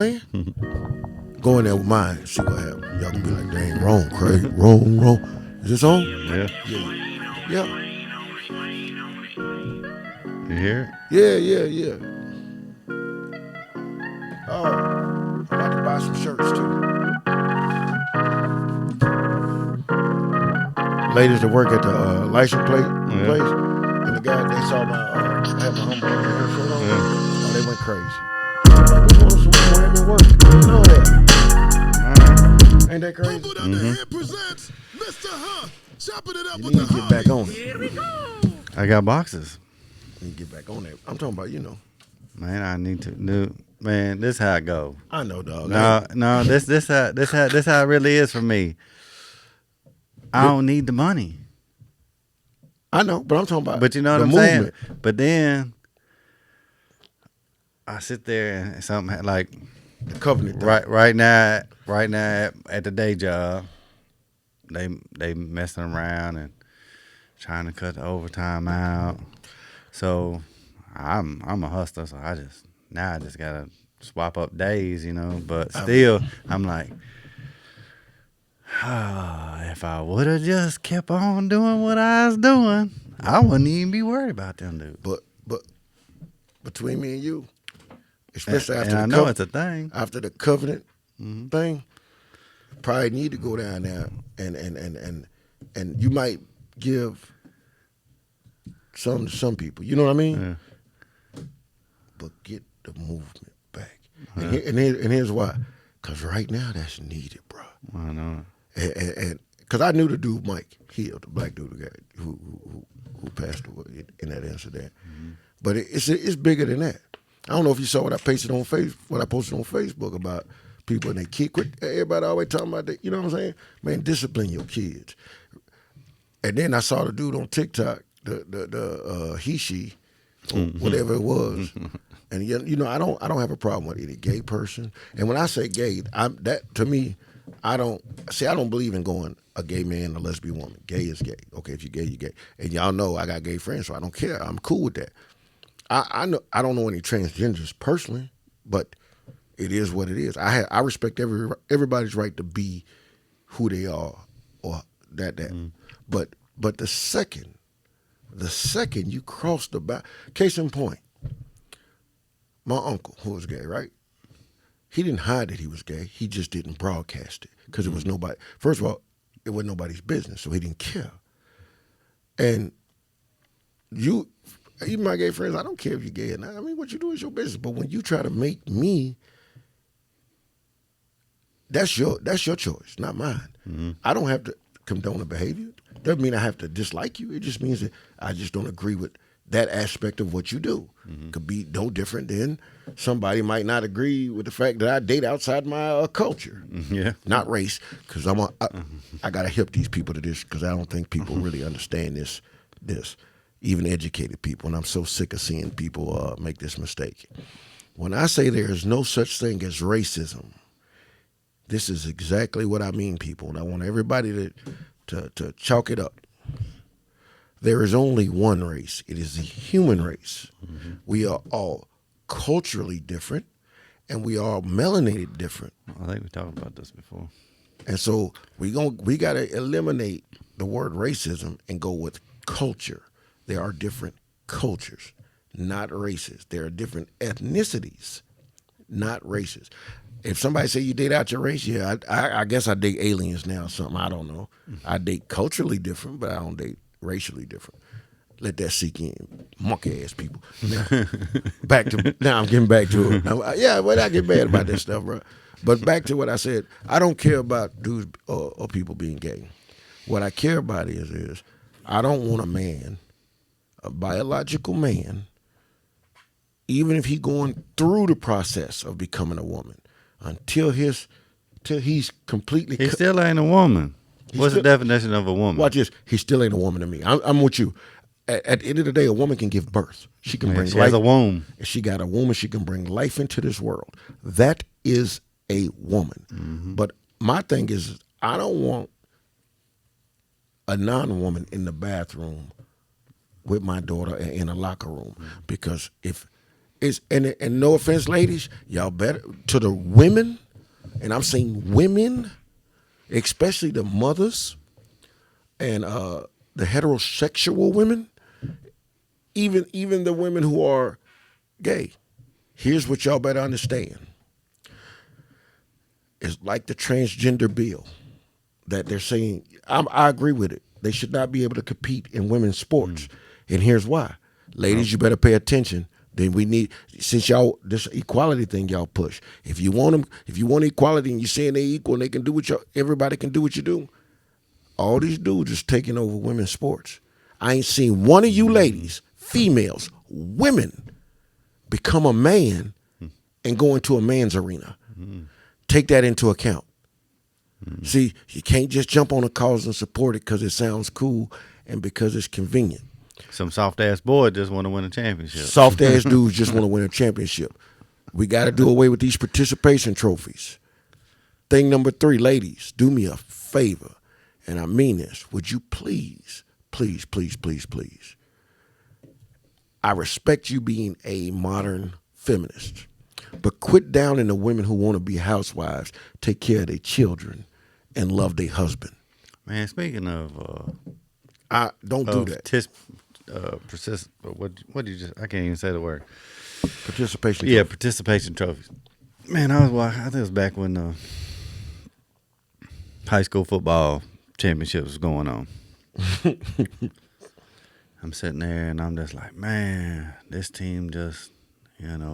Go in there with mine, see what happens. Y'all gonna be like, dang, wrong, Craig, wrong. Is this on? Yeah. Yeah, You hear yeah. Oh, I'm about to buy some shirts too. Ladies that work at the license plate it? place, Yeah. and the guy they saw I had my humble hair shirt on. Yeah. Oh, they went crazy. I'm like, we going to some women work. You know that? Ain't that crazy? Presents Mr. Chopping it up You with need the to get back on it. Here we go. I got boxes. You need to get back on that. I'm talking about, Man, I need to do. Man, this how I go. I know, dog. No. This how it really is for me. I don't need the money. I know, but I'm talking about But you know what the I'm movement. saying? But then I sit there and something like The covenant thing. right now at the day job, they messing around and trying to cut the overtime out. So I'm a hustler, so I just gotta swap up days, But still, I'm like, if I would have just kept on doing what I was doing, I wouldn't even be worried about them dudes. But between me and you, especially And after I the know it's a thing. after the covenant Mm-hmm. thing, probably need to go down there and you might give some to some people. You know what I mean? Yeah. But get the movement back. Yeah. And here's why. Because right now that's needed, bro. I know. And because I knew the dude Mike Hill, the black dude who passed away in that incident. Mm-hmm. But it's bigger than that. I don't know if you saw what I posted on Facebook about people and they kid quit. Everybody always talking about that. You know what I'm saying? Man, discipline your kids. And then I saw the dude on TikTok, the he she, or whatever it was. And I don't have a problem with any gay person. And when I say gay, to me, I don't believe in going a gay man, a lesbian woman. Gay is gay. Okay, if you're gay, you're gay. And y'all know I got gay friends, so I don't care. I'm cool with that. I don't know any transgenders personally, but it is what it is. I respect everybody's right to be who they are or that. But the second you cross the boundary, case in point, my uncle who was gay, right? He didn't hide that he was gay. He just didn't broadcast it because it was nobody. First of all, it wasn't nobody's business, so he didn't care. And even my gay friends, I don't care if you're gay or not. I mean, what you do is your business. But when you try to make me, that's your choice, not mine. Mm-hmm. I don't have to condone the behavior. Doesn't mean I have to dislike you. It just means that I just don't agree with that aspect of what you do. Mm-hmm. Could be no different than somebody might not agree with the fact that I date outside my culture. Yeah. Not race, because I got to hip these people to this because I don't think people really understand this, even educated people, and I'm so sick of seeing people make this mistake. When I say there is no such thing as racism, this is exactly what I mean, people, and I want everybody to chalk it up. There is only one race. It is the human race. Mm-hmm. We are all culturally different, and we are melanated different. I think we talked about this before. And so we got to eliminate the word racism and go with culture. There are different cultures, not races. There are different ethnicities, not races. If somebody say you date out your race, yeah, I guess I date aliens now or something. I don't know. I date culturally different, but I don't date racially different. Let that sink in, monkey ass people. Now, I'm getting back to it. But I get mad about this stuff, bro. But back to what I said, I don't care about dudes or people being gay. What I care about is I don't want a biological man, even if he's going through the process of becoming a woman, until he's completely. He still ain't a woman. What's the definition of a woman? Watch this. He still ain't a woman to me. I'm with you. At the end of the day, a woman can give birth. She can bring life. She has a womb. She got a womb. She can bring life into this world. That is a woman. Mm-hmm. But my thing is, I don't want a non-woman in the bathroom with my daughter in a locker room, because if Is and no offense, ladies, y'all better to the women, and I'm saying women, especially the mothers and the heterosexual women, even the women who are gay. Here's what y'all better understand. It's like the transgender bill that they're saying. I agree with it. They should not be able to compete in women's sports. And here's why. Ladies, you better pay attention. Then we need, since y'all, this equality thing y'all push. If you want them, if you want equality and you're saying they equal and they can do what everybody can do what you do, all these dudes is taking over women's sports. I ain't seen one of you ladies, females, women, become a man and go into a man's arena. Take that into account. See, you can't just jump on a cause and support it because it sounds cool and because it's convenient. Some soft ass boy just want to win a championship. Soft ass dudes just want to win a championship. We got to do away with these participation trophies. Thing number 3, ladies, do me a favor, and I mean this. Would you please, please, please, please, please? I respect you being a modern feminist, but quit downing the women who want to be housewives, take care of their children, and love their husband. Man, speaking of, I don't do that. What did you just? I can't even say the word. Participation. Yeah, trophy. participation trophies. Man, I think it was back when the high school football championship was going on. I'm sitting there and I'm just like, man, this team just, it's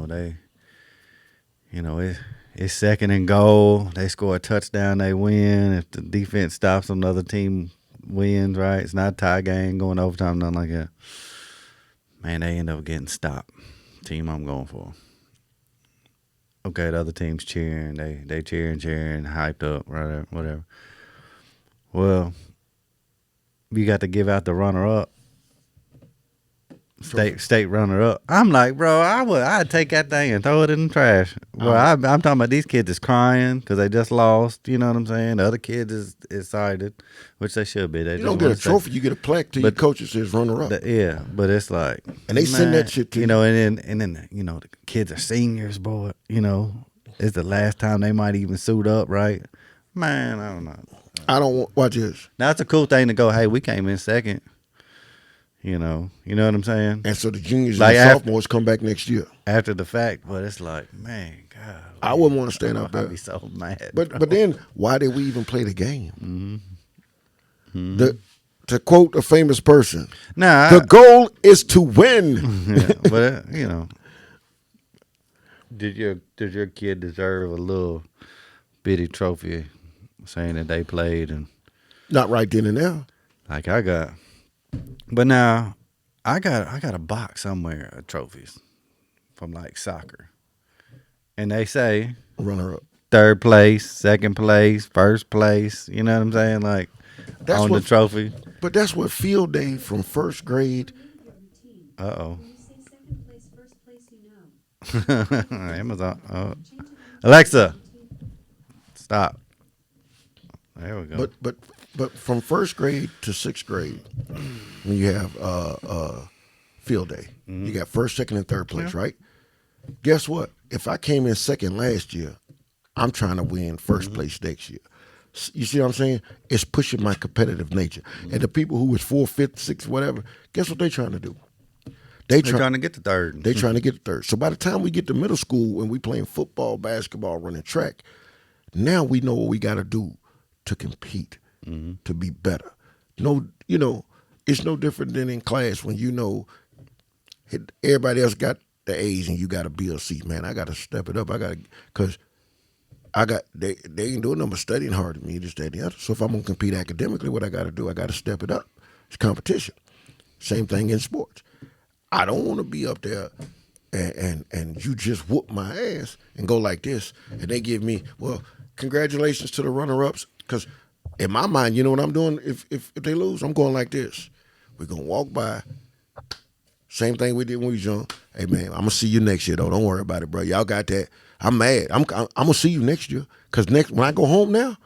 2nd and goal. They score a touchdown, they win. If the defense stops them, the other team wins, right? It's not a tie game, going overtime, nothing like that. Man, they end up getting stopped. Team I'm going for. Okay, the other team's cheering. They cheering, hyped up, whatever. Well, we got to give out the runner-up. State runner-up. I'm like, bro, I'd take that thing and throw it in the trash. Well, I'm talking about these kids is crying because they just lost. You know what I'm saying? The other kids is excited, which they should be. They you don't get a trophy. You get a plaque to your coach that says runner-up. But it's like, and they send that shit to you. And then the kids are seniors, boy. It's the last time they might even suit up, right? Man, I don't know. I don't want. Watch this. Now it's a cool thing to go. Hey, we came in 2nd. You know what I'm saying? And so the juniors and the sophomores come back next year. After the fact, but it's like, man, God. I wouldn't want to stand up there. I'd be so mad. But then, why did we even play the game? Mm-hmm. To quote a famous person, nah, the goal is to win. Yeah, but, did your kid deserve a little bitty trophy saying that they played? And not right then and there. Like I got. But now, I got a box somewhere of trophies from like soccer, and they say runner up, 3rd place, 2nd place, 1st place. You know what I'm saying? Like that's on the trophy. But that's what field day from 1st grade. Amazon. Alexa, stop. There we go. But from 1st grade to 6th grade, when you have field day, you got 1st, 2nd, and 3rd place, right? Guess what? If I came in 2nd last year, I'm trying to win 1st place next year. You see what I'm saying? It's pushing my competitive nature. And the people who was 4th, 5th, 6th, whatever, guess what they're trying to do? They're trying to get the 3rd. They're trying to get the 3rd. So by the time we get to middle school and we playing football, basketball, running track, now we know what we got to do to compete. To be better. No, it's no different than in class when everybody else got the A's and you got a B or C. Man, I got to step it up. Because they ain't doing nothing but studying hard at me, this, that, and the other. So if I'm going to compete academically, what I got to do, I got to step it up. It's competition. Same thing in sports. I don't want to be up there and you just whoop my ass and go like this. And they give me, well, congratulations to the runner-ups, because in my mind, you know what I'm doing? If they lose, I'm going like this. We're going to walk by. Same thing we did when we was young. Hey, man, I'm going to see you next year, though. Don't worry about it, bro. Y'all got that. I'm mad. I'm going to see you next year. Because when I go home now,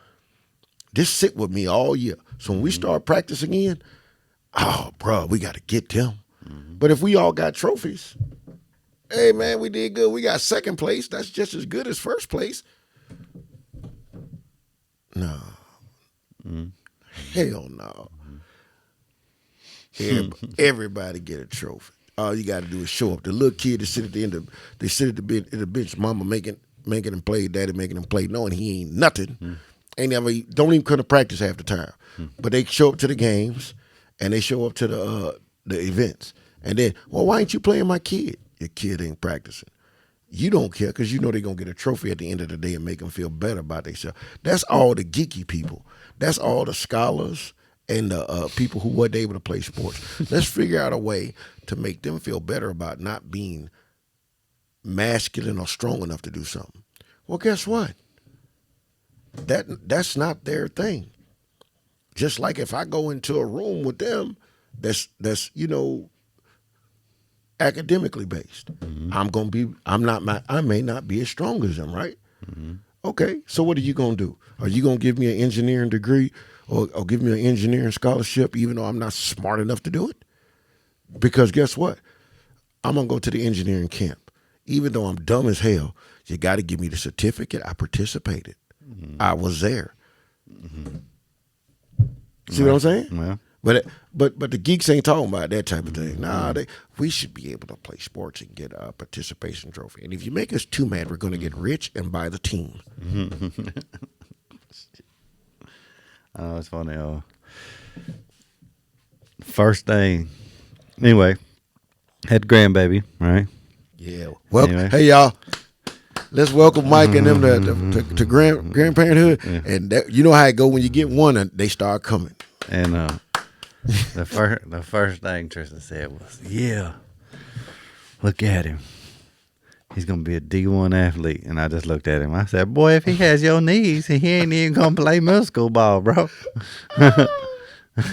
just sit with me all year. So when we start practicing again, bro, we got to get them. But if we all got trophies, Hey man, we did good. We got second place. That's just as good as first place. No. Hell no. Everybody get a trophy. All you got to do is show up. The little kid that sit at the end of, they sit at the bench, mama making him play, daddy making him play, knowing he ain't nothing. Ain't never, don't even come to practice half the time. But they show up to the games and they show up to the events. And then, well, why ain't you playing my kid? Your kid ain't practicing. You don't care because you know they're going to get a trophy at the end of the day and make them feel better about themselves. That's all the geeky people. That's all the scholars and the people who weren't able to play sports. Let's figure out a way to make them feel better about not being masculine or strong enough to do something. Well, guess what? That's not their thing. Just like if I go into a room with them that's academically based. I may not be as strong as them, right? Okay, so what are you gonna do? Are you gonna give me an engineering degree or give me an engineering scholarship even though I'm not smart enough to do it? Because guess what? I'm gonna go to the engineering camp. Even though I'm dumb as hell, you gotta give me the certificate. I participated. I was there. See what I'm saying? Yeah. But the geeks ain't talking about that type of thing. Nah, we should be able to play sports and get a participation trophy. And if you make us too mad, we're going to get rich and buy the team. Oh, it's funny. First thing, anyway, had the grandbaby, right? Yeah. Welcome. Anyway. Hey, y'all. Let's welcome Mike and them to grandparenthood. Yeah. And you know how it go when you get one, and they start coming. And the first thing Tristan said was, "Yeah, look at him. He's gonna be a D1 athlete." And I just looked at him. I said, "Boy, if he has your knees, he ain't even gonna play middle school ball, bro."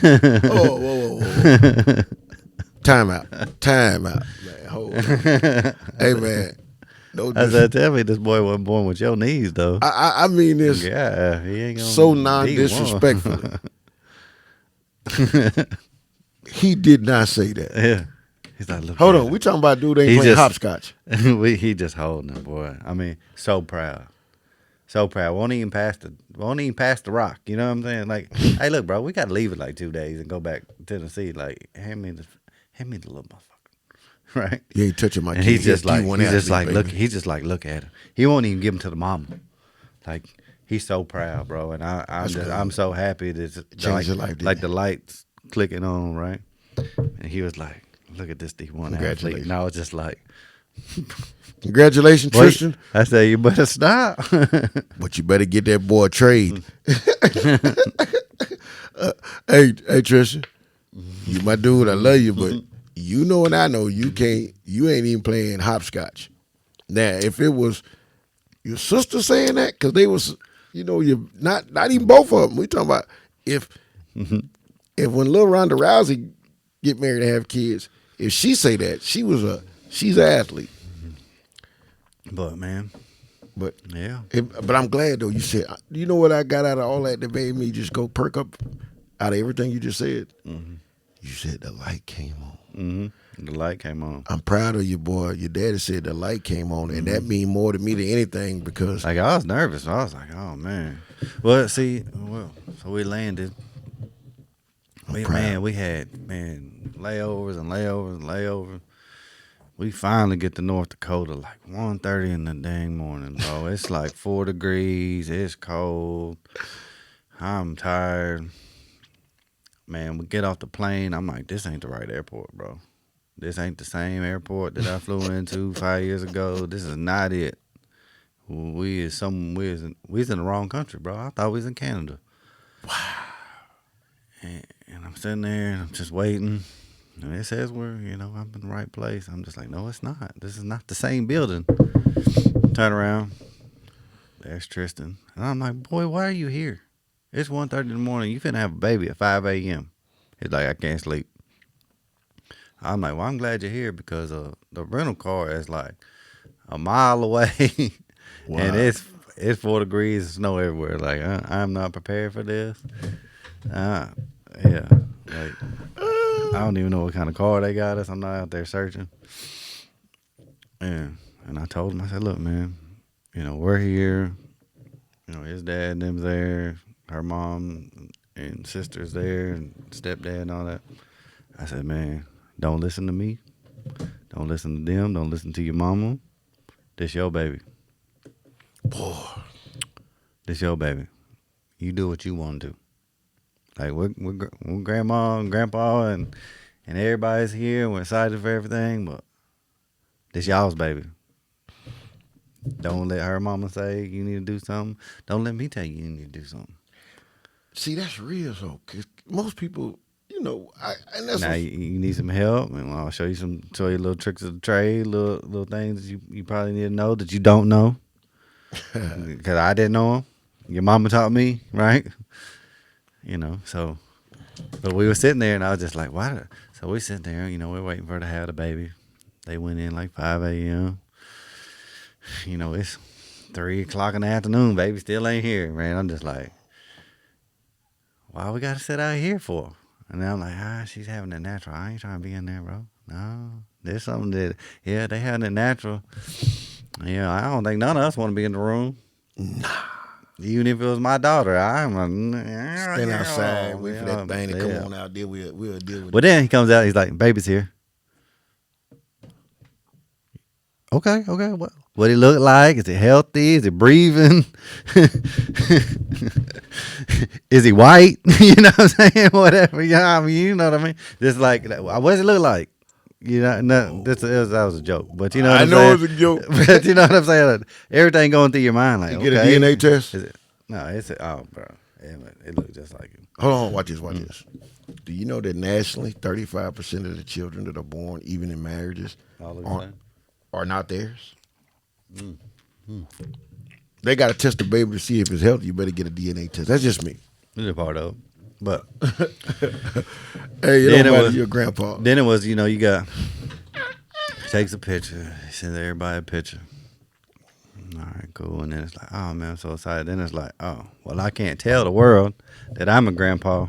Whoa. Time out, man. Hold on. Hey, man. I said, "Tell me this boy wasn't born with your knees, though." I mean this Yeah, he ain't gonna so D1. non-disrespectfully. He did not say that. Yeah. He's like, "Look, Hold at on, him." we talking about dude ain't He playing just- hopscotch. He just holding him, boy. I mean, so proud. So proud. Won't even pass the rock. You know what I'm saying? Like, hey, look, bro, we gotta leave it like 2 days and go back to Tennessee. Like, hand me the little motherfucker. Right? You ain't touching my And kid. he's just like, D1 look at him. He won't even give him to the mama. Like, he's so proud, bro. And I'm so happy that Changed your life, didn't like it? the lights clicking on, right? And he was like, look at this D1 athlete. Congratulations. And I was just like, Congratulations, wait. Tristan. I said, you better stop. But you better get that boy a trade. Hey, Tristan. You my dude, I love you, but you know and I know you ain't even playing hopscotch. Now, if it was your sister saying that, because they was, you not even both of them. We talking about if when little Ronda Rousey get married and have kids, if she say that, she's an athlete. But, man, But yeah. but I'm glad though you said. You know what I got out of all that made me just go perk up out of everything you just said. You said the light came on. The light came on. I'm proud of you, boy. Your daddy said the light came on, and that mean more to me than anything because Like, I was nervous. I was like, oh, man. Well, so we landed. We had, layovers and layovers and layovers. We finally get to North Dakota like 1:30 in the dang morning, bro. It's like 4 degrees. It's cold. I'm tired. Man, we get off the plane. I'm like, this ain't the right airport, bro. This ain't the same airport that I flew into 5 years ago. This is not it. We was in the wrong country, bro. I thought we was in Canada. Wow. And I'm sitting there and I'm just waiting. And it says I'm in the right place. I'm just like, no, it's not. This is not the same building. Turn around. There's Tristan. And I'm like, boy, why are you here? It's 1:30 in the morning. You finna have a baby at 5 a.m. He's like, I can't sleep. I'm like, well, I'm glad you're here because the rental car is like a mile away. Wow. And it's 4 degrees, snow everywhere. Like, I'm not prepared for this. Yeah. Like, I don't even know what kind of car they got us. I'm not out there searching. And I told him, I said, look, man, we're here. His dad and them's there, her mom and sister's there, and stepdad and all that. I said, man, don't listen to me. Don't listen to them. Don't listen to your mama. This your baby. Boy, This your baby. You do what you want to do. Like we're grandma and grandpa and everybody's here. We're excited for everything, but this y'all's baby. Don't let her mama say you need to do something. Don't let me tell you need to do something. see, that's real though, 'cause most people, and that's Now you need some help, and I'll show you little tricks of the trade, little things that you probably need to know that you don't know. Because I didn't know them. Your mama taught me, right? So, but we were sitting there, and I was just like, why? So we sitting there, we're waiting for her to have the baby. They went in like 5 a.m. It's 3 o'clock in the afternoon, baby still ain't here, man. I'm just like, why we got to sit out here for? And then I'm like, she's having it natural. I ain't trying to be in there, bro. No, there's something that, they having it natural. Yeah, I don't think none of us want to be in the room. Nah. Even if it was my daughter, I'm Stand outside, wait for that thing to come on out there. We'll deal with it. But then he comes out, he's like, baby's here. Okay. What it look like? Is it healthy? Is it breathing? Is he white? You know what I'm saying? Whatever. Yeah, you know what I mean? Just like, what does it look like? No, that was a joke. But you know what I'm saying? I know it's a joke. But you know what I'm saying? Everything going through your mind. Like, You get a DNA test? Is it? No, bro. It looks just like him. Hold on, watch this. Do you know that nationally, 35% of the children that are born, even in marriages, are not theirs? They got to test the baby to see if it's healthy. You better get a DNA test. That's just me. It's a part of it. But hey, it don't matter. You're a grandpa. Then it was, you got takes a picture. He sends everybody a picture. All right, cool. And then it's like, oh man, I'm so excited. Then it's like, oh, well, I can't tell the world that I'm a grandpa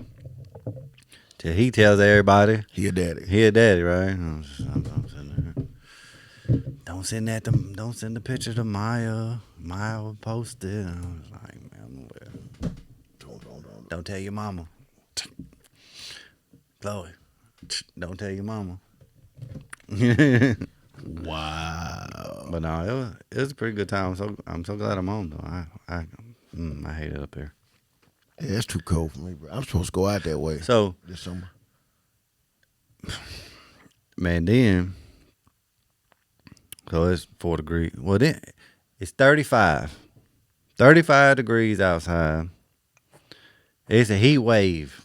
till he tells everybody He a daddy. He a daddy, right? I'm sitting there. Don't send the picture to Maya. Maya will post it. And I was like, man, don't tell your mama. Chloe, don't tell your mama. Wow. But no, it was a pretty good time. I'm so glad I'm home though. I hate it up here. Yeah, it's too cold for me, bro. I'm supposed to go out that way. So this summer. Man, then so it's 4 degrees. Well, then it's 35. 35 degrees outside. It's a heat wave.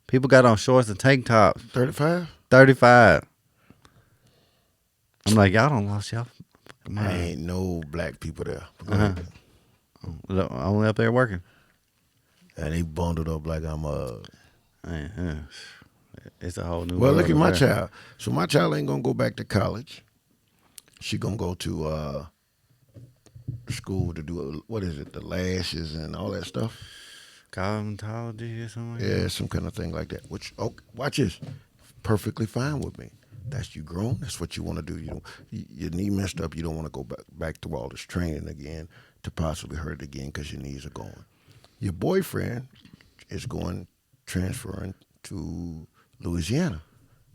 People got on shorts and tank tops. 35? 35. I'm like, y'all don't lost y'all. Ain't no black people there. Only up there working. And they bundled up like I'm It's a whole new Well, world look at my up there. child. So my child ain't gonna go back to college. She gonna go to school to do the lashes and all that stuff. Cosmetology or something like Yeah, some kind of thing like that. Which, watch this, perfectly fine with me. That's you grown. That's what you want to do. Your knee messed up. You don't want to go back through all this training again to possibly hurt it again because your knees are going. Your boyfriend is transferring to Louisiana,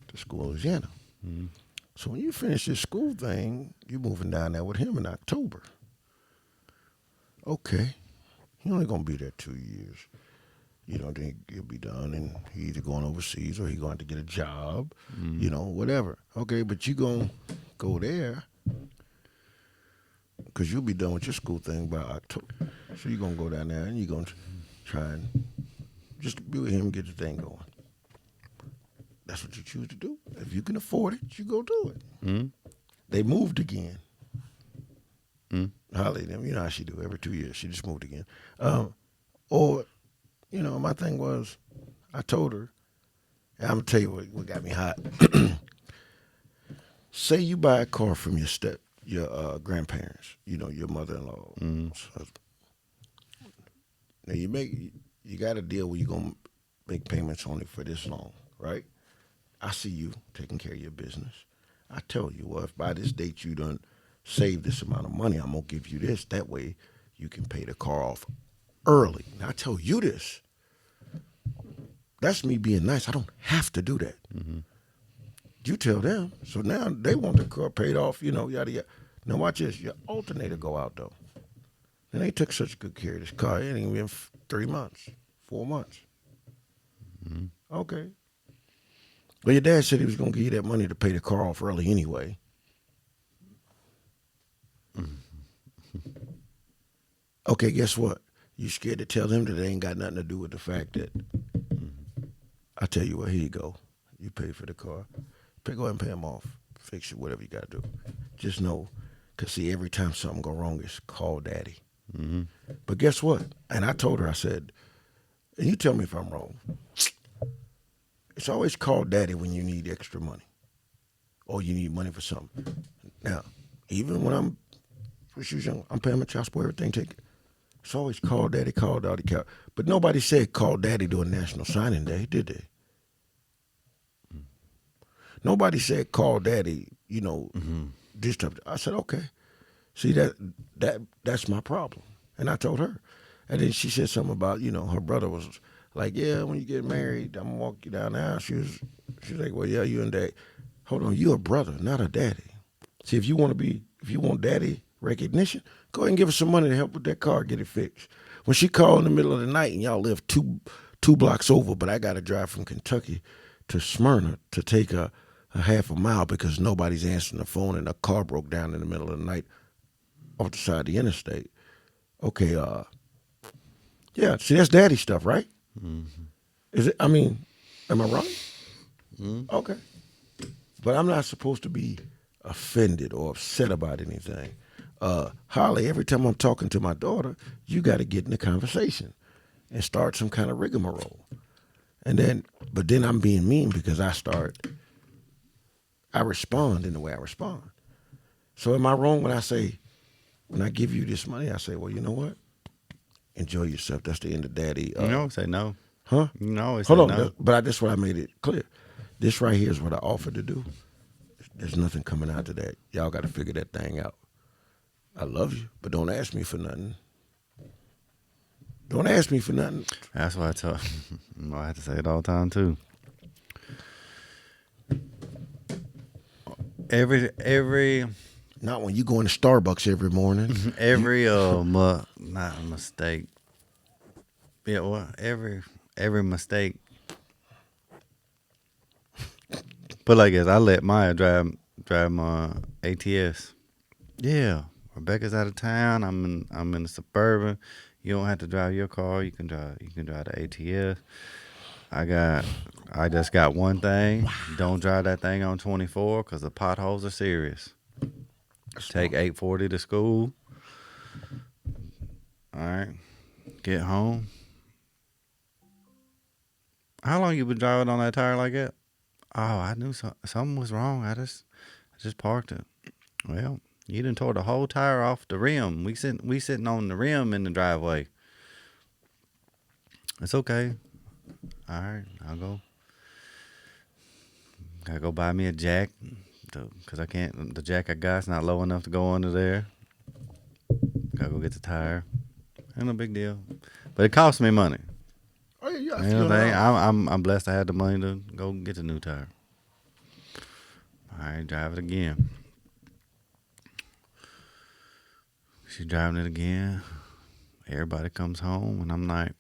to school in Louisiana. Mm-hmm. So when you finish this school thing, you're moving down there with him in October. Okay. He only going to be there 2 years. Then he'll be done, and he either going overseas or he going to get a job, whatever. Okay, but you going to go there because you'll be done with your school thing by October. So you're going to go down there, and you're going to try and just be with him and get the thing going. That's what you choose to do. If you can afford it, you go do it. Mm-hmm. They moved again. Mm-hmm. Holly, them, you know how she do every 2 years. She just moved again. My thing was, I told her, and I'm going to tell you what got me hot. Say you buy a car from your grandparents, your mother-in-law. Mm-hmm. Now you got a deal where you're going to make payments only for this long, right? I see you taking care of your business. I tell you, well, if by this date you done save this amount of money, I'm gonna give you this. That way, you can pay the car off early. Now I tell you this. That's me being nice. I don't have to do that. Mm-hmm. You tell them. So now they want the car paid off. Yada yada. Now watch this. Your alternator go out though. And they took such good care of this car. It ain't been 3 months, 4 months. Mm-hmm. Okay. Well, your dad said he was going to give you that money to pay the car off early anyway. Okay, guess what? You scared to tell him that it ain't got nothing to do with the fact that, I tell you what, here you go. You pay for the car. Go ahead and pay him off. Fix it, whatever you got to do. Just know, because see, every time something go wrong, it's call daddy. Mm-hmm. But guess what? And I told her, I said, and you tell me if I'm wrong. It's always call daddy when you need extra money or you need money for something. Now, even when she was young, I'm paying my child support, everything taken. It's always call daddy, call daddy, call. But nobody said call daddy during National Signing Day, did they? Nobody said call daddy, this type. I said, okay. See, that's my problem. And I told her. And then she said something about, her brother was like, yeah, when you get married, I'm going to walk you down the aisle. She was like, well, yeah, you and dad. Hold on, you a brother, not a daddy. See, if you want daddy recognition, go ahead and give her some money to help with that car, get it fixed. When she called in the middle of the night and y'all live two blocks over, but I got to drive from Kentucky to Smyrna to take a half a mile because nobody's answering the phone and a car broke down in the middle of the night off the side of the interstate. Okay, yeah, see, that's daddy stuff, right? Mm-hmm. Is it? I mean, am I wrong? Mm-hmm. Okay. But I'm not supposed to be offended or upset about anything. Holly, every time I'm talking to my daughter, you got to get in the conversation and start some kind of rigmarole. But then I'm being mean because I respond in the way I respond. So am I wrong when I give you this money, I say, well, you know what? Enjoy yourself. That's the end of daddy. You always say no. Huh? You always say Hold no. on. But that's why I made it clear. This right here is what I offered to do. There's nothing coming out of that. Y'all got to figure that thing out. I love you, but don't ask me for nothing. Don't ask me for nothing. That's why I tell. I have to say it all the time too. Every Not when you go into Starbucks every morning. not a mistake. Yeah, well, every mistake. But like this, I let Maya drive my ATS. Yeah, Rebecca's out of town. I'm in the Suburban. You don't have to drive your car. You can drive the ATS. I just got one thing. Wow. Don't drive that thing on 24 because the potholes are serious. Take 840 to school. All right. Get home. How long you been driving on that tire like that? Oh, I knew something was wrong. I just parked it. Well, you done tore the whole tire off the rim. We sitting on the rim in the driveway. It's okay. All right, I'll go. Gotta go buy me a jack because I can't. The jack I got's not low enough to go under there. Gotta go get the tire. Ain't no big deal, but it cost me money. Oh yeah, You know what I'm blessed. I had the money to go get the new tire. All right, drive it again. She's driving it again. Everybody comes home, and I'm like,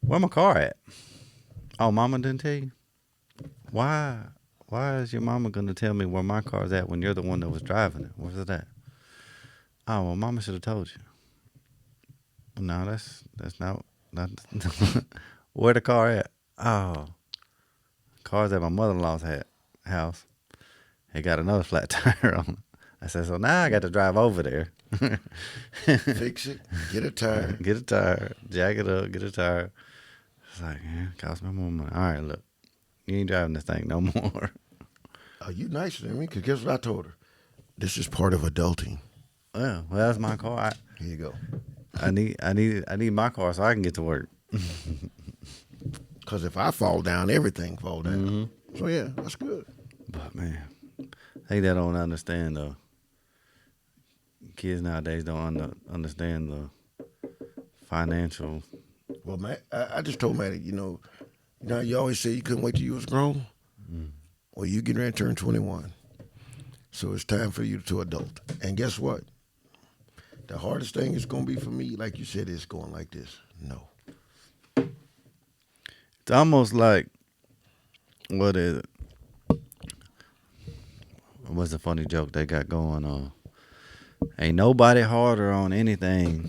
"Where my car at?" Oh, Mama didn't tell you. Why is your mama gonna tell me where my car's at when you're the one that was driving it? Where's it at? Oh, well, Mama should have told you. No, that's not where the car at? Oh, car's at my mother-in-law's house. It got another flat tire on it. I said, so now I got to drive over there. Fix it. Get a tire. Get a tire. Jack it up. Get a tire. It's like, yeah, it cost me more money. All right, look. You ain't driving this thing no more. Are you nicer than me? Because guess what I told her? This is part of adulting. Well, that's my car. Here you go. I need my car so I can get to work. Because if I fall down, everything fall down. Mm-hmm. So yeah, that's good. But man, they that don't understand the kids nowadays don't understand the financial. Well, man, I just told Maddie, you know, you always say you couldn't wait till you was grown. Well, you getting ready to turn 21, so it's time for you to adult. And guess what? The hardest thing is gonna be for me, like you said, is going like this. No. It's almost like what is it? What's the funny joke they got going on? Ain't nobody harder on anything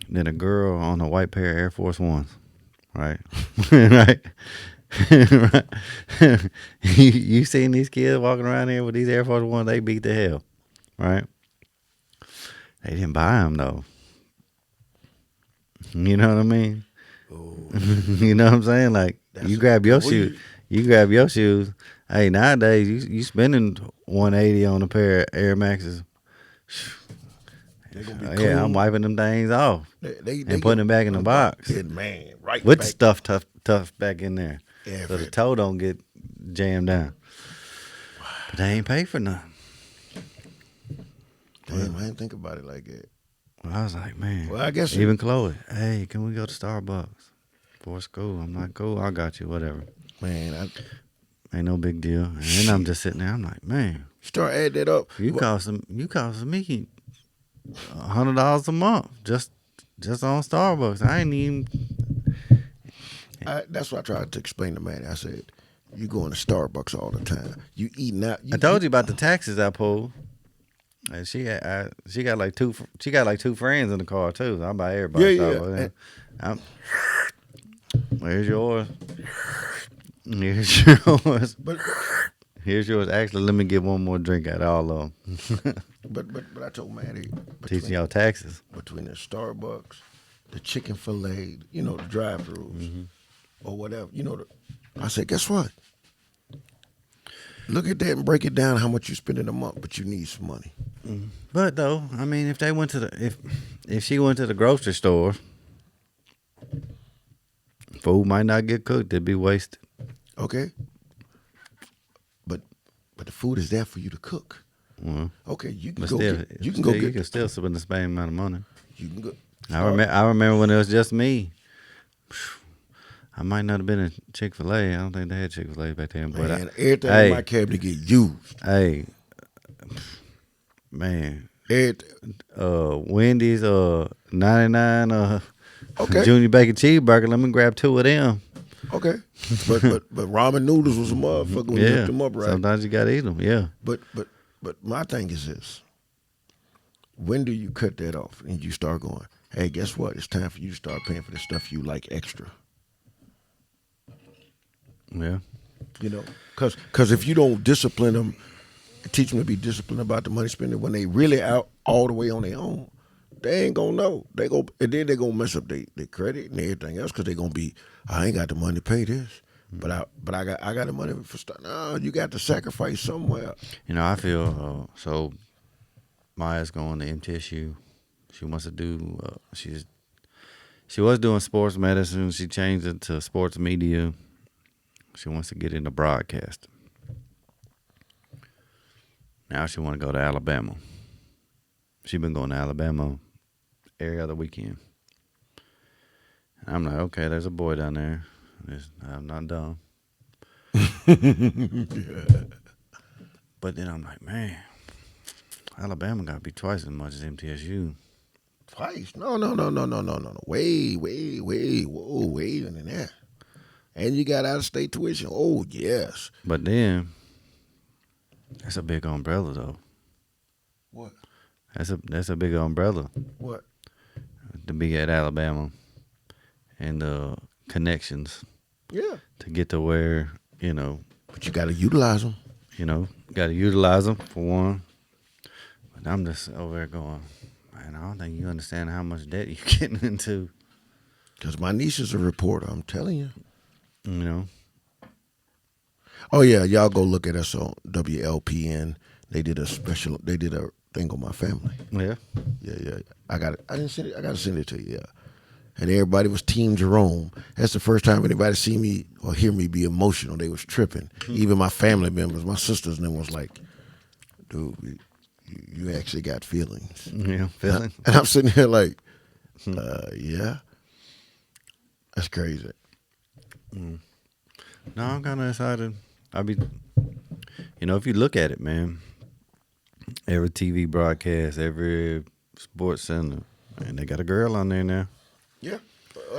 than a girl on a white pair of Air Force Ones, right? Right. Right. You seen these kids walking around here with these Air Force Ones? They beat the hell, right? They didn't buy them though. You know what I mean? Oh, You know what I'm saying? Like you grab your shoes. You grab your shoes. Hey, nowadays you spending $180 on a pair of Air Maxes. they're gonna be Yeah, clean. I'm wiping them things off They and putting them back in the box Yeah, man, right. with back. the stuff tough back in there, Yeah, so the toe don't get jammed down. But they ain't pay for nothing. Damn, I didn't think about it like that. Well, I was like, man. Well, I guess Even Chloe, hey, can we go to Starbucks before school? I'm like, cool, I got you, whatever. Man, Ain't no big deal. And then I'm just sitting there. I'm like, man, start adding that up. you costing me $100 a month just on Starbucks. I ain't even. That's what I tried to explain to Manny. I said, you going to Starbucks all the time. You eating out. I told you about the taxes I pulled. And she got like two friends in the car too. So I buy everybody. Yeah. Where's yours? Here's yours. But Here's yours. Actually, let me get one more drink out of all of them. but I told Manny Teaching y'all taxes. between the Starbucks, the chicken fillet, the drive-throughs, or whatever. I said, guess what? Look at that and break it down how much you spend in a month, but you need some money. But though, I mean, if they went to if she went to the grocery store, food might not get cooked. It'd be wasted. Okay? But the food is there for you to cook. Well, Okay, you can but go still, get, you can go you get, can still spend the same amount of money. you can go. I remember when it was just me. I might not have been in Chick-fil-A. I don't think they had Chick-fil-A back then. But Man, everything in my cabinet get used. Hey, man, Everything. Wendy's 99 Okay. Junior Bacon Cheeseburger. Let me grab 2 of them. Okay, but ramen noodles was a motherfucker when you Yeah, hooked them up right. sometimes you gotta eat them. Yeah, But my thing is this: when do you cut that off and you start going? Hey, guess what? It's time for you to start paying for the stuff you like extra. yeah. Because if you don't discipline them, teach them to be disciplined about the money spending when they really out all the way on their own, they ain't gonna know. And then they gonna mess up their credit and everything else because they gonna be, I ain't got the money to pay this, but I got the money for stuff. No, you got to sacrifice somewhere. I feel so. Maya's going to MTSU. She wants to do. She was doing sports medicine. She changed it to sports media. She wants to get into broadcasting. Now she want to go to Alabama. She been going to Alabama every other weekend. And I'm like, okay, there's a boy down there. I'm not dumb. But then I'm like, man, Alabama got to be twice as much as MTSU. Twice? No. Way than that. And you got out-of-state tuition. Oh, yes. But then, that's a big umbrella, though. What? That's a big umbrella What? to be at Alabama and the connections Yeah. to get to where, But you got to utilize them. Got to utilize them for one. But I'm just over there going, man, I don't think you understand how much debt you're getting into. Because my niece is a reporter, I'm telling you. Oh, yeah, y'all go look at us on WLPN. They did a thing on my family. Yeah. Yeah. I got it. I didn't send it. I got to send it to you, yeah. and everybody was Team Jerome. That's the first time anybody see me or hear me be emotional. They was tripping. Even my family members, my sisters and them was like, dude, you actually got feelings. Yeah, feelings. And I'm sitting here like, yeah. That's crazy. No, I'm kind of excited. If you look at it, man, every TV broadcast, every sports center, and they got a girl on there now. Yeah.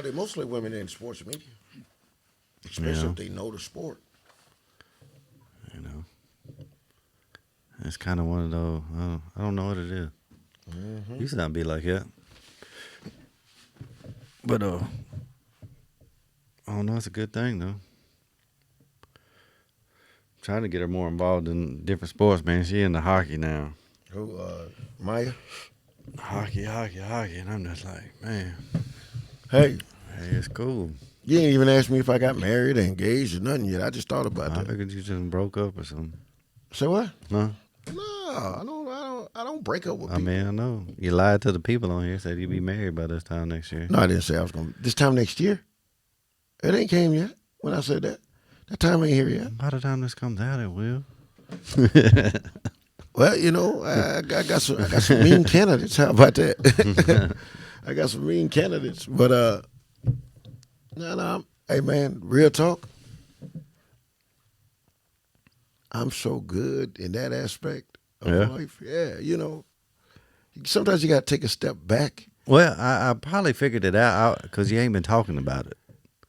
They mostly women in sports media, especially if they know the sport. It's kind of one of those, I don't know what it is. Used to not be like that. But, I don't know, it's a good thing, though. Trying to get her more involved in different sports, man. She into hockey now. Who, Maya? Hockey. And I'm just like, man. Hey, it's cool. you ain't even asked me if I got married or engaged or nothing yet. I just thought about I that. figured you just broke up or something. Say what? No? No, I don't break up with I people. mean, I know. You lied to the people on here, said you'd be married by this time next year. No, I didn't say I was going to. This time next year? It ain't came yet when I said that. That time ain't here yet. By the time this comes out, it will. Well, I got some mean candidates. How about that? I got some mean candidates. But, no, hey, man, real talk. I'm so good in that aspect of life. Yeah, sometimes you got to take a step back. Well, I probably figured it out because you ain't been talking about it.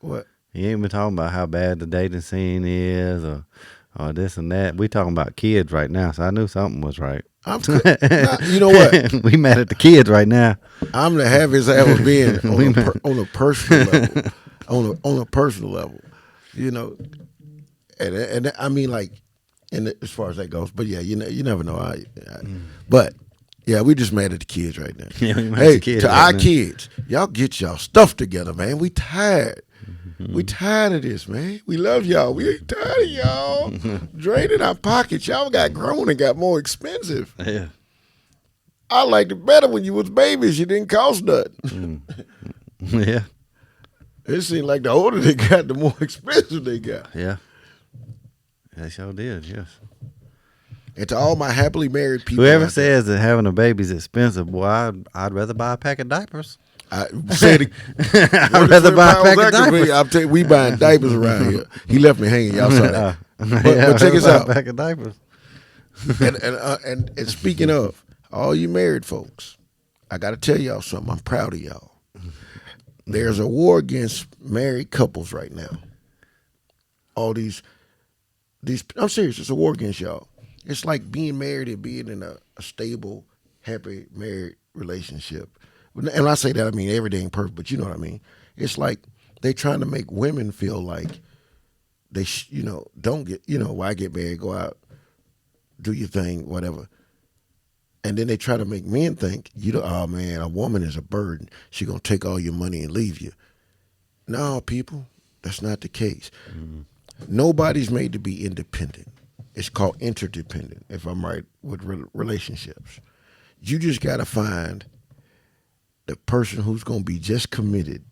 What? You ain't been talking about how bad the dating scene is or this and that. We talking about kids right now, so I knew something was right. You know what? We mad at the kids right now. I'm the happiest I ever been on a personal level. On a personal level, and I mean like, as far as that goes. But yeah, you never know. But yeah, we just mad at the kids right now. Yeah, we mad at hey, the kids to right our now. kids, y'all get y'all stuff together, man. We tired. We tired of this, man. We love y'all. We ain't tired of y'all draining our pockets. Y'all got grown and got more expensive. Yeah. I liked it better when you was babies. You didn't cost nothing. Yeah. It seemed like the older they got, the more expensive they got. Yeah. They sure did, yes. And to all my happily married people, Whoever says that having a baby is expensive, boy, I'd rather buy a pack of diapers. I said it. I'd rather buy a pack of diapers. I'm telling you, we buying diapers around here. He left me hanging. Y'all saw that. But check us out. A pack of diapers. And speaking of all you married folks, I got to tell y'all something. I'm proud of y'all. There's a war against married couples right now. All these. I'm serious. It's a war against y'all. It's like being married and being in a stable, happy married relationship. And when I say that, I mean everything ain't perfect, but you know what I mean. It's like they trying to make women feel like they, don't get, why get married, go out, do your thing, whatever. And then they try to make men think, oh man, a woman is a burden. She gonna take all your money and leave you. No, people, that's not the case. Mm-hmm. Nobody's made to be independent. It's called interdependent, if I'm right, with relationships. You just got to find the person who's going to be just committed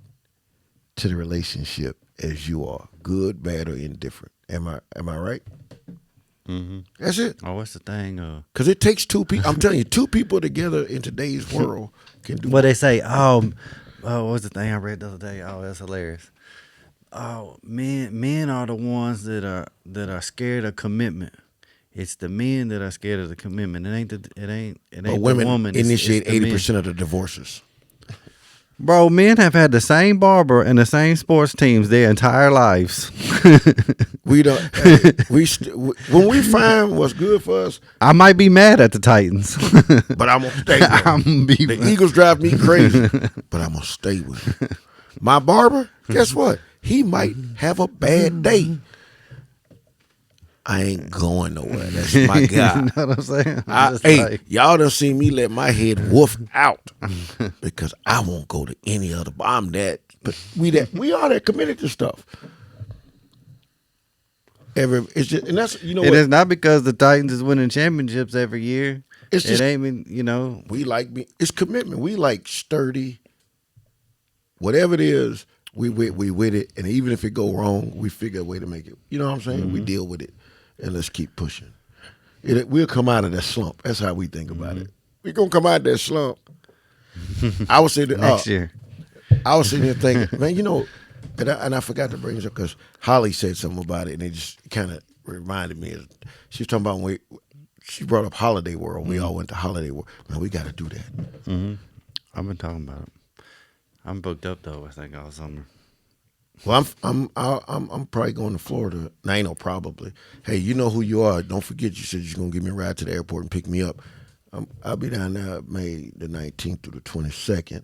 to the relationship as you are, good, bad, or indifferent. Am I right? Mm-hmm. That's it. Oh, what's the thing? Because it takes two people. I'm telling you, two people together in today's world can do. What they say? What's the thing I read the other day? Oh, that's hilarious. Oh, men are the ones that are scared of commitment. It's the men that are scared of the commitment. It ain't But women the woman. initiate it's 80% of the divorces. Bro, men have had the same barber and the same sports teams their entire lives. We don't. When we find what's good for us, I might be mad at the Titans, but I'm gonna stay with them. The Eagles drive me crazy, but I'm gonna stay with them. My barber, guess what? He might have a bad day. I ain't going nowhere. That's my guy. You know what I'm saying? Y'all done seen me let my head woof out because I won't go to any other. I'm that, but we are that committed to stuff. It's just, and that's It is not because the Titans is winning championships every year. It's just, it ain't, we like it's commitment. We like sturdy. whatever it is, we with it, and even if it go wrong, we figure a way to make it. You know what I'm saying? We deal with it, and let's keep pushing. We'll come out of that slump. That's how we think about it. We're gonna come out of that slump. I was sitting Next year. I was sitting here thinking, man, you know, and I forgot to bring this up because Holly said something about it, and it just kind of reminded me. She was talking about when she brought up Holiday World. We all went to Holiday World. Man, we got to do that. I've been talking about it. I'm booked up though. I think all summer. Well, I'm probably going to Florida. Now, ain't no probably. Hey, you know who you are. Don't forget you said you're gonna give me a ride to the airport and pick me up. I'll be down there May the 19th through the 22nd.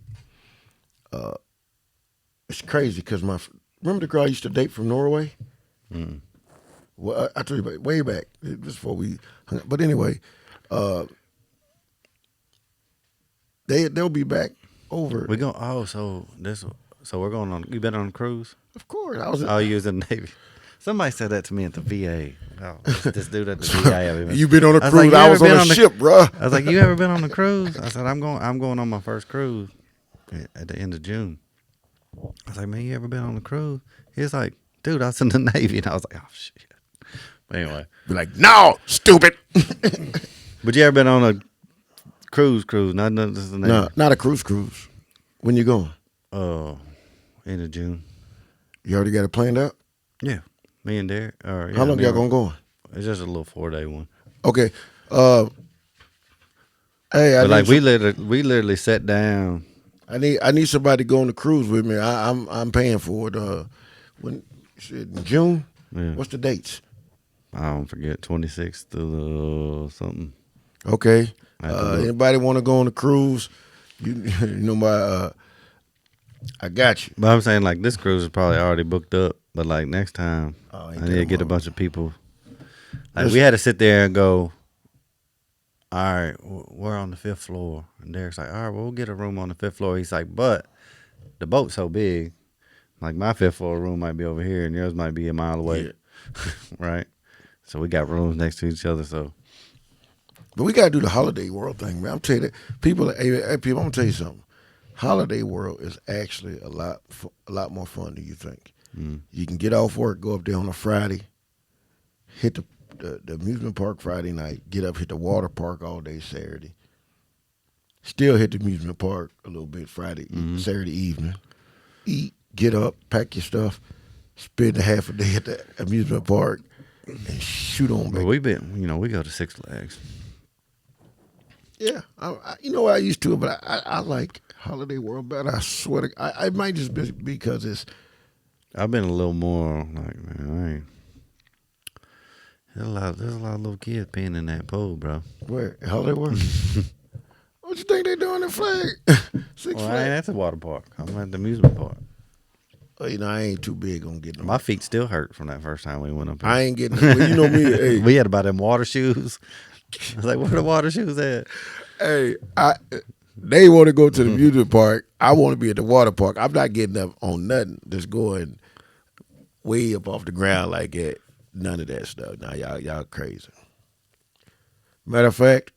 It's crazy because remember the girl I used to date from Norway? Well, I told you about way back just before we hung up. But anyway, they'll be back over. We go. Oh, so we're going on. You been on a cruise? Of course, I was. Oh, you was in the Navy. Somebody said that to me at the VA. Oh, this dude at the VA. You been on a I was cruise? like, I was on a ship, bro. I was like, you ever been on a cruise? I said, I'm going on my first cruise at the end of June. I was like, man, you ever been on a cruise? He was like, dude, I was in the Navy, and I was like, oh shit. But anyway, Be like, no, stupid. but you ever been on a cruise? Not this is the Navy. No, not a cruise. When you going? Oh, end of June. You already got it planned out? Yeah, me and Derek. Or, How long y'all gonna go on? It's just a little 4-day one. Okay. Hey, But like we literally sat down. I need somebody to go on the cruise with me. I'm paying for it. When shit, in June? Yeah. What's the dates? I don't forget 26th to something. Okay. I have to look. Anybody want to go on the cruise? You know my. I got you. But I'm saying like this cruise is probably already booked up. But like next time, Oh, I ain't need to that get a hard. bunch of people. Like we had to sit there and go. All right, we're on the 5th floor, and Derek's like, all right, well, we'll get a room on the 5th floor. He's like, but the boat's so big, like my 5th floor room might be over here, and yours might be a mile away, right? So we got rooms next to each other. So, But we gotta do the Holiday World thing, man. I'm telling you, people. Hey, people, I'm gonna tell you something. Holiday World is actually a lot more fun than you think. You can get off work, go up there on a Friday, hit the amusement park Friday night, get up, hit the water park all day Saturday. Still hit the amusement park a little bit Friday, Saturday evening. Eat, get up, pack your stuff, spend a half a day at the amusement park, and shoot on but back. we go to Six Flags. Yeah, you know what, I used to, but I like Holiday World better. I swear to God, it might just be because it's. I've been a little more like, man, there's a lot of little kids peeing in that pool, bro. Where? Holiday World? What you think they doing in Flag? Six Well, I ain't Flags? at the water park. I'm at the amusement park. Well, you know, I ain't too big on getting them. My feet still hurt from that first time we went up there. I ain't getting them. Well, you know me. Hey, We had about them water shoes. I was like, where the water shoes at? hey, they want to go to the amusement park. I want to be at the water park. I'm not getting up on nothing. Just going way up off the ground like that. None of that stuff. Now y'all crazy. Matter of fact,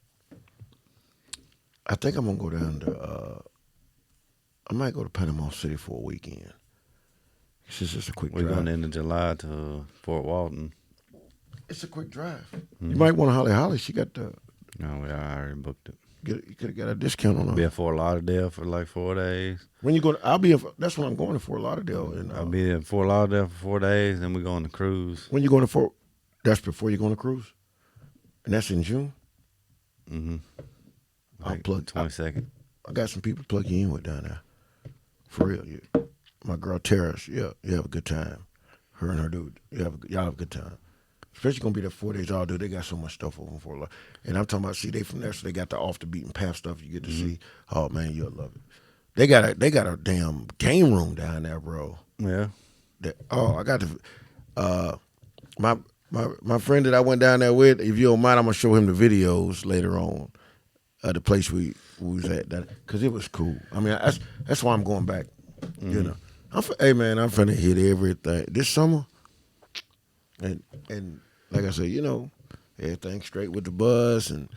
I think I'm gonna go down to. I might go to Panama City for a weekend. It's just a quick We're drive. going into July to Fort Walton. It's a quick drive. You might want to Holly. She got the. No, I already booked it. You could have got a discount on Be her. at Fort Lauderdale for like 4 days. When you go, I'll be. That's when I'm going to Fort Lauderdale. And I'll be in Fort Lauderdale for 4 days, then we go on the cruise. when you going to Fort, that's before you go on a cruise, and that's in June. Mm-hmm. I'll plug. 22nd. I got some people to plug you in with down there. For real, my girl Tara. You have a good time. Her and her dude. Y'all have a good time. Especially gonna be there 4 days all day. They got so much stuff over in Fort Lauderdale. And I'm talking about, see, they from there, so they got the off the beaten path stuff you get to see. Oh man, you'll love it. They got a damn game room down there, bro. Yeah. I got to. My friend that I went down there with. If you don't mind, I'm gonna show him the videos later on. The place we was at, because it was cool. I mean, that's why I'm going back. You know, hey man, I'm finna hit everything this summer. And like I said, you know, everything straight with the bus, and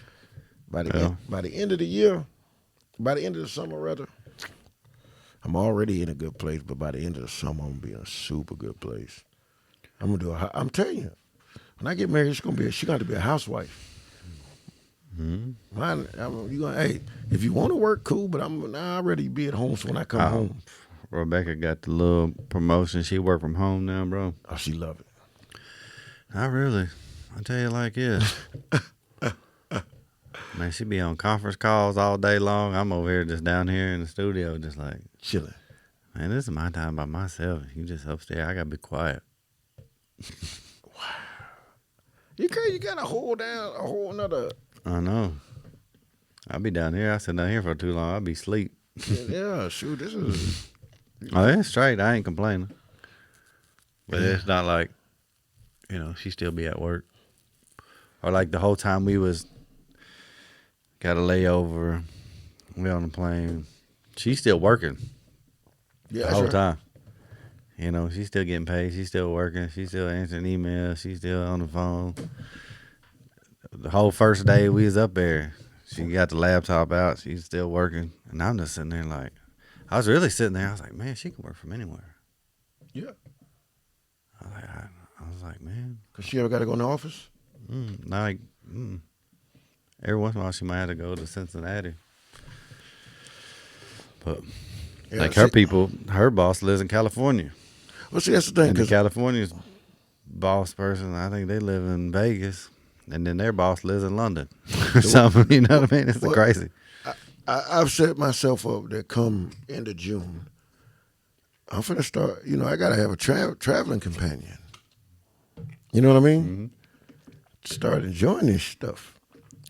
by the end of the year, by the end of the summer rather, I'm already in a good place, but by the end of the summer, I'm gonna be in a super good place. I'm gonna do I'm telling you, when I get married, she got to be a housewife. Mine, you gonna, hey, if you want to work, cool, but I'd rather you be at home so when I come home. Rebecca got the little promotion. She work from home now, bro. Oh, she love it. Not really. I tell you like this. Man, she be on conference calls all day long. I'm over here just down here in the studio just like Chilling. man, this is my time by myself. You just upstairs. I gotta be quiet. You gotta hold down a whole nother. I know. I'll be down here. I sit down here for too long. I'll be asleep. Yeah, shoot, this is. Oh, it's straight. I ain't complaining. But it's not like, she still be at work. Or like the whole time we got a layover, we on the plane. She's still working Yeah, the whole time. She's still getting paid. She's still working. She's still answering emails. She's still on the phone. The whole first day we was up there, she got the laptop out. She's still working. And I'm just sitting there like, I was really sitting there. I was like, man, she can work from anywhere. Yeah. I was like, man. Cause she ever got to go in the office? Every once in a while she might have to go to Cincinnati. But Yeah, her boss lives in California. Well, see, that's the thing. And the Cause California's boss person, I think they live in Vegas. And then their boss lives in London or something. You know what I mean? It's crazy. I've set myself up that come end of June, I'm finna start. I gotta have a traveling companion. You know what I mean? Mm-hmm. Start enjoying this stuff.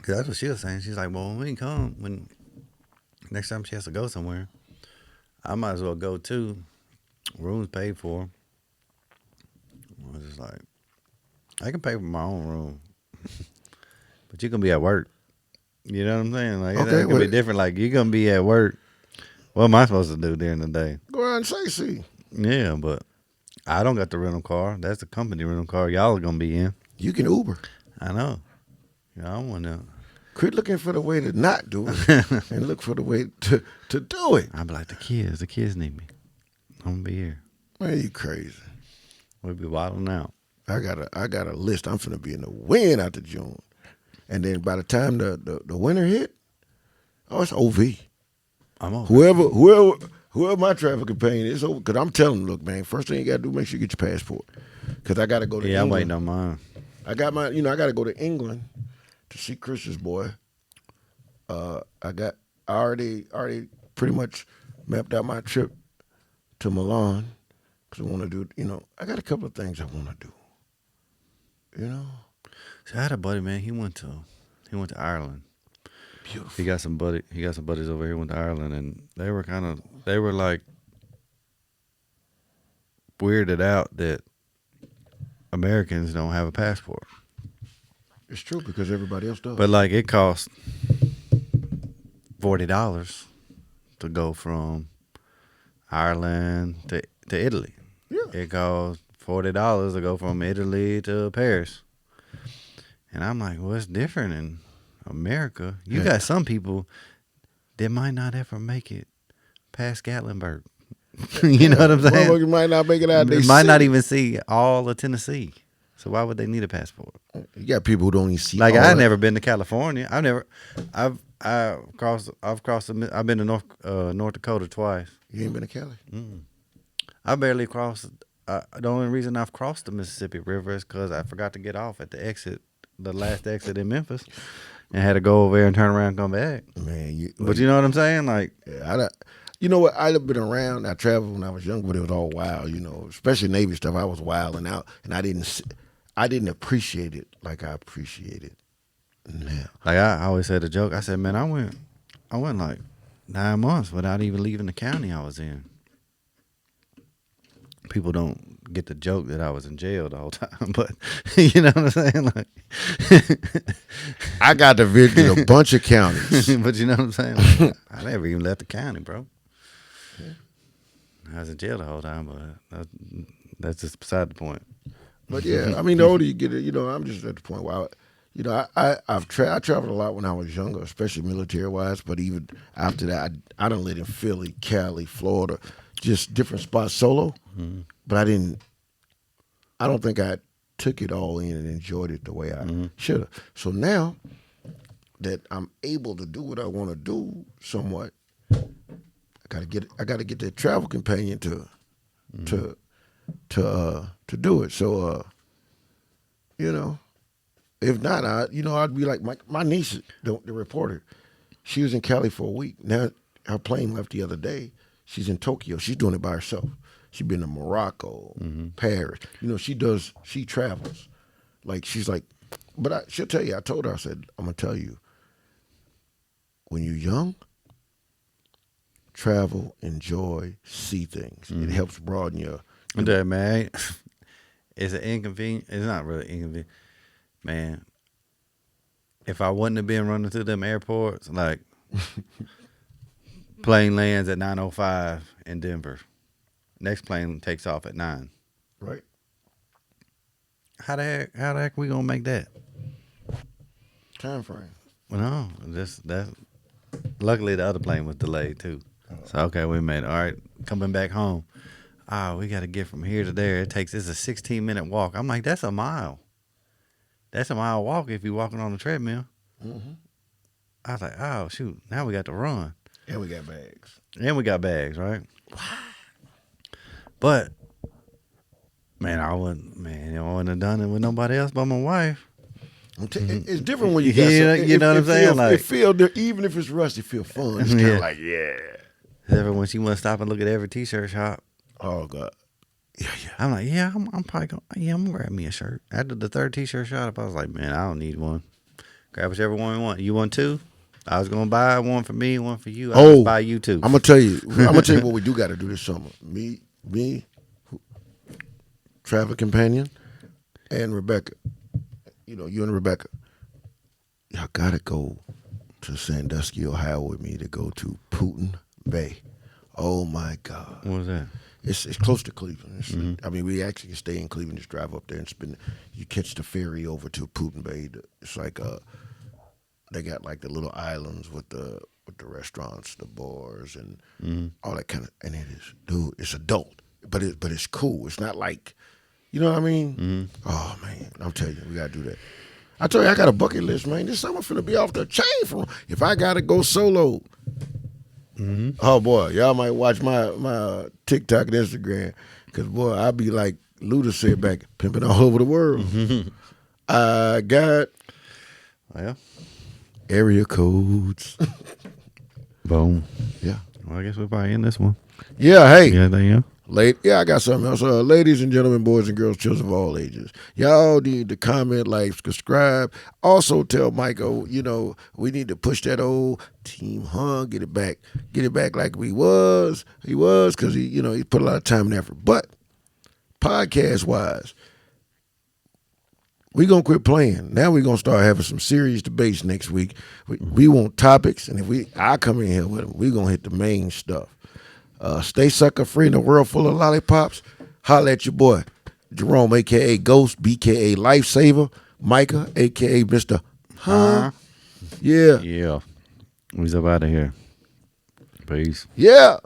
Cause that's what she was saying. She's like, well, when next time she has to go somewhere, I might as well go too. Rooms paid for. I was just like, I can pay for my own room, but you can be at work. You know what I'm saying? Like, Okay, it could be different. Like, you're gonna be at work. What am I supposed to do during the day? Go out and sightsee. Yeah, but I don't got the rental car. That's the company rental car. Y'all are gonna be in. You can Uber. I know. I don't want to. Quit looking for the way to not do it and look for the way to do it. I'd be like, the kids need me. I'm gonna be here. Man, you crazy. We'll be wilding out. I got a list. I'm finna be in the wind after June. And then by the time the winter hit, it's OV. I'm over. Whoever my travel companion is over. Because I'm telling them, look, man, first thing you got to do, make sure you get your passport. Because I got to go to England. I'm waiting on mine. I got I got to go to England to see Chris's boy. I already pretty much mapped out my trip to Milan. Because I want to do, I got a couple of things I want to do. So I had a buddy, man. He went to Ireland. Beautiful. He got some buddies over here went to Ireland, and they were like weirded out that Americans don't have a passport. It's true because everybody else does. But like it costs $40 to go from Ireland to Italy. Yeah. It costs $40 to go from Italy to Paris. And I'm like, well, it's different in America. You got some people that might not ever make it past Gatlinburg. You know what I'm saying? You might not make it out. They might not even see all of Tennessee. So why would they need a passport? You got people who don't even see. Like I've never been to California. I've been to North Dakota twice. You ain't been to Cali? I barely crossed. The only reason I've crossed the Mississippi River is because I forgot to get off at the last exit in Memphis, and had to go over there and turn around and come back. Man, but you know what I'm saying? Like, you know what? I've been around. I traveled when I was young, but it was all wild. Especially Navy stuff. I was wilding out, and I didn't appreciate it like I appreciate it now. Like I always said a joke. I said, man, I went like 9 months without even leaving the county I was in. People don't get the joke that I was in jail the whole time, but you know what I'm saying? Like, I got to visit a bunch of counties. but you know what I'm saying? Like, I never even left the county, bro. Yeah. I was in jail the whole time, but that's just beside the point. But yeah, I mean, the older you get, I'm just at the point where, I traveled a lot when I was younger, especially military wise. But even after that, I done lived in Philly, Cali, Florida, just different spots solo. But I don't think I took it all in and enjoyed it the way I should have. So now that I'm able to do what I want to do somewhat, I gotta get that travel companion to do it. So if not, I'd be like my niece, the reporter. She was in Cali for a week. Now her plane left the other day. She's in Tokyo. She's doing it by herself. She's been to Morocco, Paris. She travels. Like she's like, but she'll tell you. I told her, I said, I'm gonna tell you. When you're young, travel, enjoy, see things. It helps broaden your. Man, it's an inconvenient. It's not really inconvenient, man. If I wouldn't have been running through them airports, like plane lands at 9:05 in Denver, next plane takes off at 9. Right. How the heck we gonna make that? Time frame. Well, no, that. Luckily, the other plane was delayed too. So okay, we made it. All right, coming back home. We got to get from here to there. It's a 16-minute walk. I'm like, that's a mile. That's a mile walk if you're walking on the treadmill. I was like, oh shoot, now we got to run. And we got bags. Right? But man, I wouldn't have done it with nobody else but my wife. It's different when you you know what I'm saying? It feel even if it's rusty, it feel fun. It's kind of like Except when she want to stop and look at every t-shirt shop. Oh God. Yeah. I'm like, I'm probably I'm gonna grab me a shirt. After the third t-shirt shop, I was like, man, I don't need one. Grab whichever one you want. You want two? I was gonna buy one for me, one for you. I'll just buy you two. I'm gonna tell you what we do got to do this summer. Me, travel companion, and Rebecca. You and Rebecca. Y'all gotta go to Sandusky, Ohio with me to go to Putin Bay. Oh my God. What was that? It's close to Cleveland. I mean, we actually can stay in Cleveland, just drive up there and you catch the ferry over to Putin Bay. It's like they got like the little islands with the restaurants, the bars, and all that kind of. And it is, dude, it's adult, but it's cool. It's not like, you know what I mean? Oh man, I'm telling you, we gotta do that. I told you, I got a bucket list, man. This summer finna be off the chain from. If I gotta go solo. Oh boy, y'all might watch my TikTok and Instagram, cause boy, I be like Luda said back, pimping all over the world. I got area codes. Boom. Yeah. Well, I guess we're probably in this one. Yeah. Hey. Yeah. I got something else. Ladies and gentlemen, boys and girls, children of all ages, y'all need to comment, like, subscribe. Also, tell Michael, we need to push that old Team Hung, get it back like he was, because he put a lot of time and effort. But podcast wise, we gonna quit playing. Now we gonna start having some serious debates next week. We want topics, and I come in here with them, we gonna hit the main stuff. Stay sucker free in a world full of lollipops. Holla at your boy, Jerome, a.k.a. Ghost, b.k.a. Lifesaver, Micah, a.k.a. Mr. Huh? Yeah. Yeah. We's up out of here. Peace. Yeah.